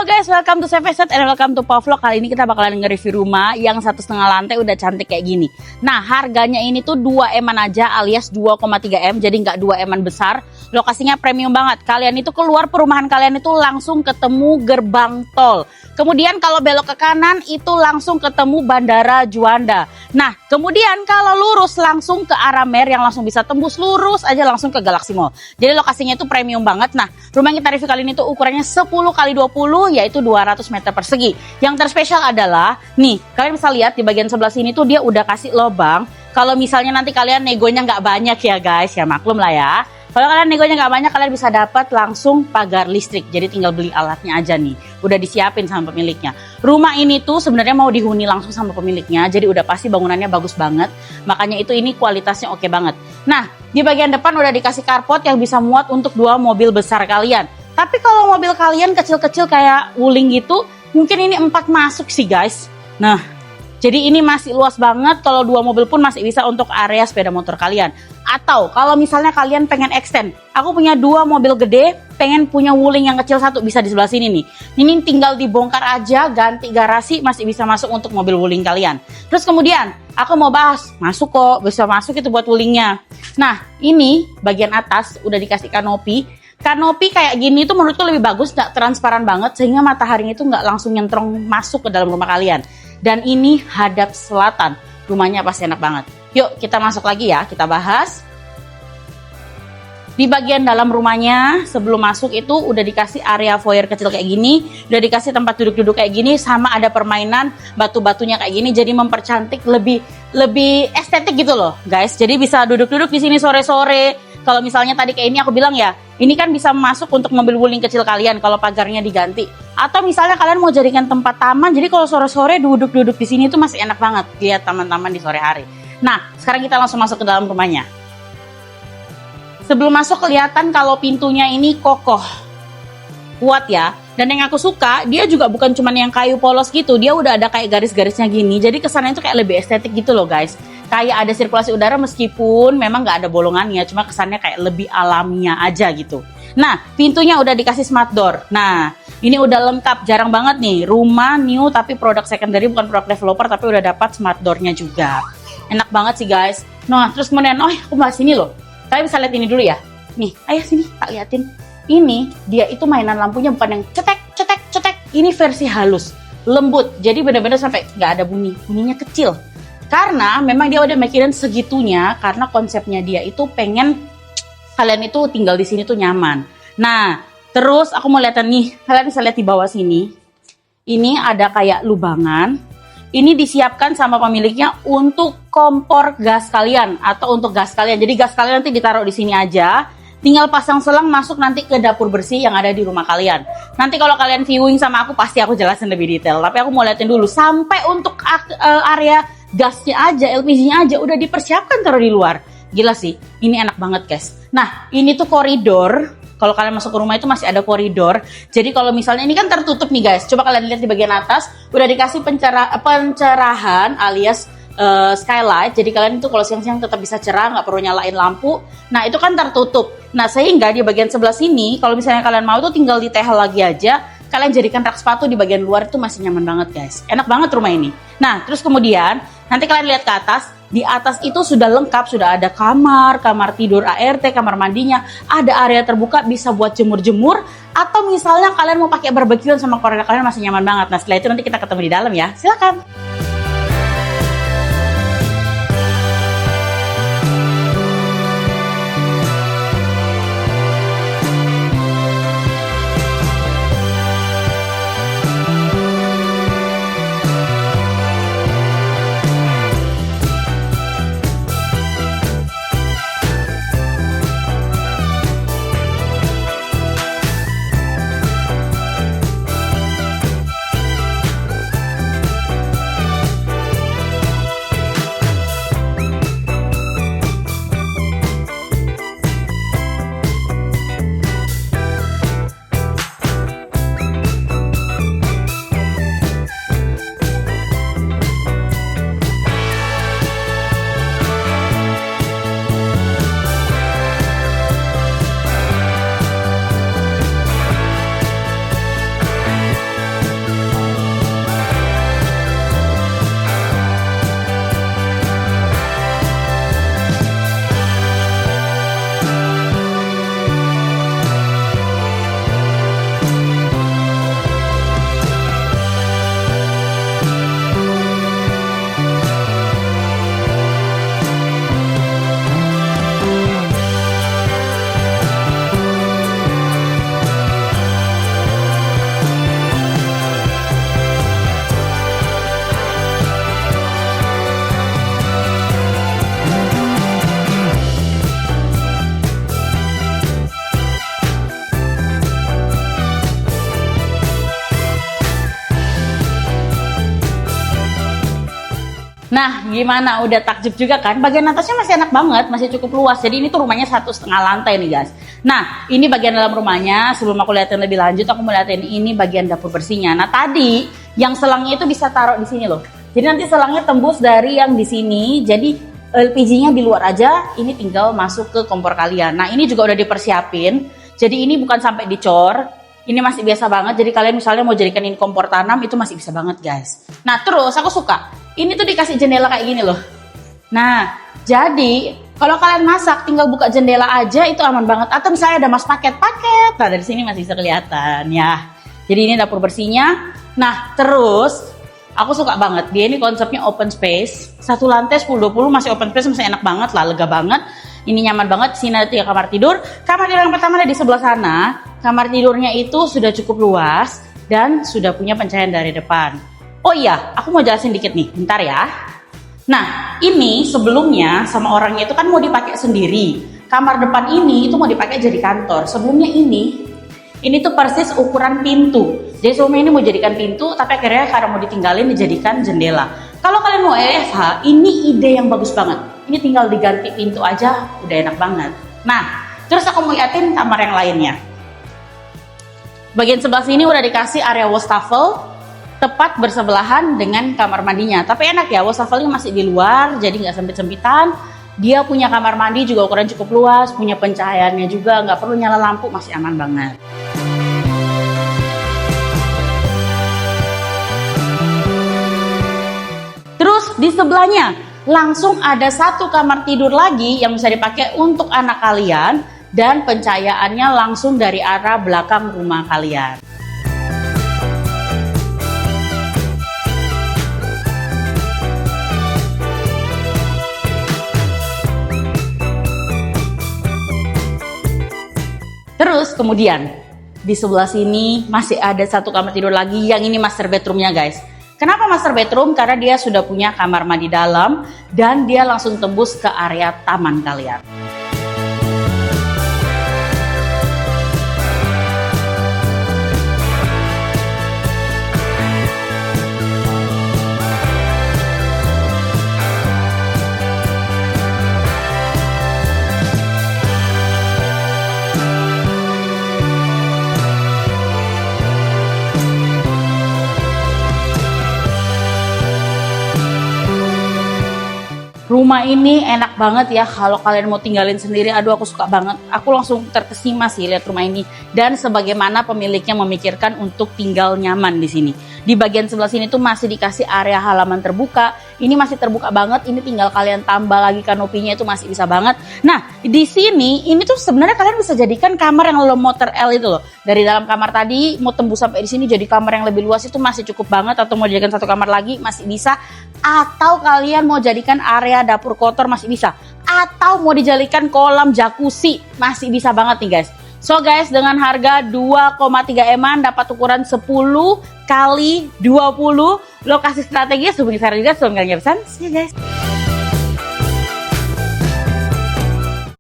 Halo guys, welcome to Savesat and welcome to Pavlog. Kali ini kita bakalan nge-review rumah yang 1,5 lantai udah cantik kayak gini. Nah, harganya ini tuh 2M-an aja alias 2,3M, jadi nggak 2M-an besar. Lokasinya premium banget. Kalian itu keluar perumahan kalian itu langsung ketemu gerbang tol. Kemudian kalau belok ke kanan itu langsung ketemu Bandara Juanda. Nah, kemudian kalau lurus langsung ke arah Mer yang langsung bisa tembus lurus aja langsung ke Galaxy Mall. Jadi lokasinya itu premium banget. Nah, rumah yang kita review kali ini tuh ukurannya 10x20 yaitu 200 meter persegi. Yang terspesial adalah, nih kalian bisa lihat di bagian sebelah sini tuh dia udah kasih lubang. Kalau misalnya nanti kalian negonya nggak banyak ya guys, ya maklum lah ya. Kalau kalian negonya nggak banyak, kalian bisa dapat langsung pagar listrik. Jadi tinggal beli alatnya aja nih. Udah disiapin sama pemiliknya. Rumah ini tuh sebenarnya mau dihuni langsung sama pemiliknya. Jadi udah pasti bangunannya bagus banget. Makanya itu ini kualitasnya oke banget. Nah, di bagian depan udah dikasih carport yang bisa muat untuk 2 mobil besar kalian. Tapi kalau mobil kalian kecil-kecil kayak Wuling gitu, mungkin ini 4 masuk sih guys. Nah, jadi ini masih luas banget. Kalau 2 mobil pun masih bisa untuk area sepeda motor kalian. Atau kalau misalnya kalian pengen extend, aku punya 2 mobil gede, pengen punya Wuling yang kecil 1, bisa di sebelah sini nih. Ini tinggal dibongkar aja, ganti garasi, masih bisa masuk untuk mobil Wuling kalian. Terus kemudian aku mau bahas, masuk kok, bisa masuk itu buat Wulingnya. Nah, ini bagian atas udah dikasih kanopi. Kanopi kayak gini tuh menurutku lebih bagus, nggak transparan banget, sehingga mataharinya itu nggak langsung nyentrong masuk ke dalam rumah kalian. Dan ini hadap selatan, rumahnya pasti enak banget. Yuk kita masuk lagi ya, kita bahas. Di bagian dalam rumahnya sebelum masuk itu udah dikasih area foyer kecil kayak gini, udah dikasih tempat duduk-duduk kayak gini, sama ada permainan batu-batunya kayak gini, jadi mempercantik, lebih estetik gitu loh guys. Jadi bisa duduk-duduk di sini sore-sore. Kalau misalnya tadi kayak ini aku bilang ya, ini kan bisa masuk untuk mobil Wuling kecil kalian kalau pagarnya diganti. Atau misalnya kalian mau jadikan tempat taman, jadi kalau sore-sore duduk-duduk di sini tuh masih enak banget lihat taman-taman di sore hari. Nah, sekarang kita langsung masuk ke dalam rumahnya. Sebelum masuk kelihatan kalau pintunya ini kokoh, kuat ya. Dan yang aku suka, dia juga bukan cuman yang kayu polos gitu, dia udah ada kayak garis-garisnya gini. Jadi kesannya itu kayak lebih estetik gitu loh guys. Kayak ada sirkulasi udara meskipun memang nggak ada bolongannya, cuma kesannya kayak lebih alamiah aja gitu. Nah, pintunya udah dikasih smart door. Nah, ini udah lengkap, jarang banget nih rumah new tapi produk secondary, bukan produk developer tapi udah dapat smart door-nya juga. Enak banget sih guys. Nah, terus kemudian, aku bahas ini loh. Kalian bisa lihat ini dulu ya. Nih, ayo sini tak liatin. Ini dia itu mainan lampunya bukan yang cetek cetek cetek. Ini versi halus, lembut. Jadi benar-benar sampai nggak ada bunyinya kecil. Karena memang dia udah mikirin segitunya, karena konsepnya dia itu pengen kalian itu tinggal di sini tuh nyaman. Nah, terus aku mau lihat nih, kalian bisa lihat di bawah sini. Ini ada kayak lubangan. Ini disiapkan sama pemiliknya untuk kompor gas kalian atau untuk gas kalian. Jadi gas kalian nanti ditaruh di sini aja. Tinggal pasang selang masuk nanti ke dapur bersih yang ada di rumah kalian. Nanti kalau kalian viewing sama aku pasti aku jelasin lebih detail. Tapi aku mau liatin dulu sampai untuk area gasnya aja, LPG-nya aja udah dipersiapkan taruh di luar. Gila sih, ini enak banget guys. Nah, ini tuh koridor. Kalau kalian masuk ke rumah itu masih ada koridor. Jadi kalau misalnya ini kan tertutup nih guys. Coba kalian lihat di bagian atas udah dikasih pencerahan alias skylight. Jadi kalian itu kalau siang-siang tetap bisa cerah, nggak perlu nyalain lampu. Nah, itu kan tertutup. Nah, sehingga di bagian sebelah sini kalau misalnya kalian mau tuh tinggal ditehel lagi aja. Kalian jadikan rak sepatu di bagian luar itu masih nyaman banget guys. Enak banget rumah ini. Nah, terus kemudian nanti kalian lihat ke atas. Di atas itu sudah lengkap, sudah ada kamar tidur ART, kamar mandinya, ada area terbuka bisa buat jemur-jemur, atau misalnya kalian mau pakai barbekyuan sama keluarga kalian masih nyaman banget. Nah, setelah itu nanti kita ketemu di dalam ya. Silakan. Nah, gimana? Udah takjub juga kan? Bagian atasnya masih enak banget, masih cukup luas. Jadi ini tuh rumahnya 1,5 lantai nih guys. Nah, ini bagian dalam rumahnya. Sebelum aku liatin lebih lanjut, aku mau liatin ini bagian dapur bersihnya. Nah, tadi yang selangnya itu bisa taruh di sini loh. Jadi nanti selangnya tembus dari yang di sini. Jadi LPG-nya di luar aja. Ini tinggal masuk ke kompor kalian. Nah, ini juga udah dipersiapin. Jadi ini bukan sampai dicor. Ini masih biasa banget. Jadi kalian misalnya mau jadikan ini kompor tanam, itu masih bisa banget guys. Nah, terus aku suka. Ini tuh dikasih jendela kayak gini loh. Nah, jadi kalau kalian masak tinggal buka jendela aja itu aman banget. Atau misalnya ada mas paket-paket. Nah, dari sini masih bisa kelihatan ya. Jadi ini dapur bersihnya. Nah, terus aku suka banget. Dia ini konsepnya open space. 1 lantai 10-20 masih open space, masih enak banget lah, lega banget. Ini nyaman banget. Sini ada 3 kamar tidur. Kamar tidur yang pertama ada di sebelah sana. Kamar tidurnya itu sudah cukup luas dan sudah punya pencahayaan dari depan. Oh iya, aku mau jelasin dikit nih, bentar ya. Nah, ini sebelumnya sama orangnya itu kan mau dipakai sendiri. Kamar depan ini itu mau dipakai jadi kantor. Sebelumnya ini tuh persis ukuran pintu. Jadi sebelumnya ini mau jadikan pintu, tapi akhirnya karena mau ditinggalin dijadikan jendela. Kalau kalian mau EFH, ini ide yang bagus banget. Ini tinggal diganti pintu aja, udah enak banget. Nah, terus aku mau liatin kamar yang lainnya. Bagian sebelah sini udah dikasih area wastafel, tepat bersebelahan dengan kamar mandinya. Tapi enak ya, wastafelnya masih di luar, jadi nggak sempit-sempitan. Dia punya kamar mandi juga ukuran cukup luas, punya pencahayaannya juga, nggak perlu nyala lampu, masih aman banget. Terus di sebelahnya langsung ada 1 kamar tidur lagi yang bisa dipakai untuk anak kalian dan pencahayaannya langsung dari arah belakang rumah kalian. Terus kemudian di sebelah sini masih ada 1 kamar tidur lagi, yang ini master bedroomnya guys. Kenapa master bedroom? Karena dia sudah punya kamar mandi dalam dan dia langsung tembus ke area taman kalian. Rumah ini enak banget ya kalau kalian mau tinggalin sendiri. Aduh, aku suka banget. Aku langsung terkesima sih lihat rumah ini dan sebagaimana pemiliknya memikirkan untuk tinggal nyaman di sini. Di bagian sebelah sini tuh masih dikasih area halaman terbuka. Ini masih terbuka banget. Ini tinggal kalian tambah lagi kanopinya, itu masih bisa banget. Nah, di sini ini tuh sebenarnya kalian bisa jadikan kamar yang low motor L itu loh. Dari dalam kamar tadi mau tembus sampai di sini jadi kamar yang lebih luas, itu masih cukup banget. Atau mau jadikan 1 kamar lagi masih bisa. Atau kalian mau jadikan area dapur kotor masih bisa. Atau mau dijadikan kolam jacuzzi masih bisa banget nih guys. So guys, dengan harga 2,3 M-an dapat ukuran 10 kali 20, lokasi strategis, hubungi saya juga sebelum kalian pesan. See you guys.